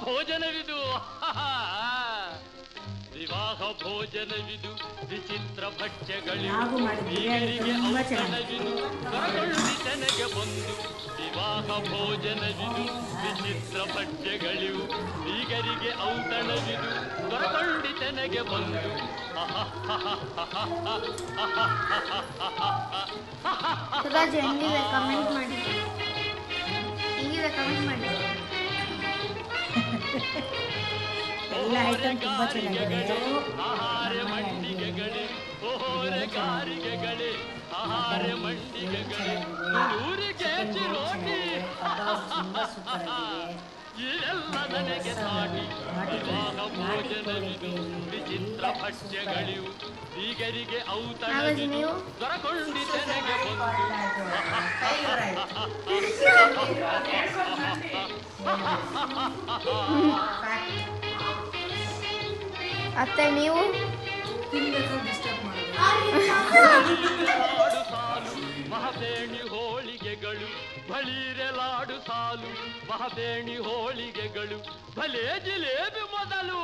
ಭೋಜನವಿದು ವಿವಾಹ ಭೋಜನವಿದು ವಿಚಿತ್ರ ಭಕ್ಷ್ಯಗಳಿವು ಬೀಗರಿಗೆ ಔತಣವಿದು ಕರಗೊಳ್ಳಿತನಗೆ ಬಂದು ವಿವಾಹ ಭೋಜನವಿದು ವಿಚಿತ್ರ ಭಕ್ಷ್ಯಗಳಿವು ಬೀಗರಿಗೆ ಔತಣವಿದು ಕರಗೊಳ್ಳಿತನಗೆ ಬಂದು ಸುರಾಜ್ ಹೆಂಗಿದೆ ಕಮೆಂಟ್ ಮಾಡಿ ಎಲ್ಲ ಐಟಮ್ ತುಂಬಾ ಚೆನ್ನಾಗಿದೆ ಆಹಾರ ಮಂಡಿಗೆಗಳೇ ಓರೆಗಾರಿಗೆಗಳೇ ಆಹಾರ ಮಂಡಿಗೆಗಳೇ ಊರಿಗೆ ಚಿರೋಟಿ ಇದೆಲ್ಲ ನನಗೆ ಸಾಟಿ ವಿವಾಹ ಭೋಜನವಿದು ವಿಚಿತ್ರ ಭಕ್ಷ್ಯಗಳಿವು ಬೀಗರಿಗೆ ಔತಣವಿದು ದೊರಕೊಂಡಿತನಗೆ ಬಂದು ಅತ್ತೆ ನೀವು ಲಾಡು ಸಾಲು ಮಹಬೇಣಿ ಹೋಳಿಗೆಗಳು ಬಳಿರೆಲಾಡು ಸಾಲು ಮಹಬೇಣಿ ಹೋಳಿಗೆಗಳು ಭಲೇ ಜಿಲೇಬಿ ಮೊದಲು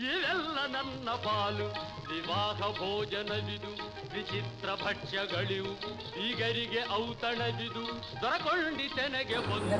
ಇವೆಲ್ಲ ನನ್ನ ಪಾಲು ವಿವಾಹ ಭೋಜನವಿದು ವಿಚಿತ್ರ ಭಕ್ಷ್ಯಗಳಿವು ಬೀಗರಿಗೆ ಔತಣವಿದು ದೊರಕೊಂಡಿತೆನಗೆ ಬಂದು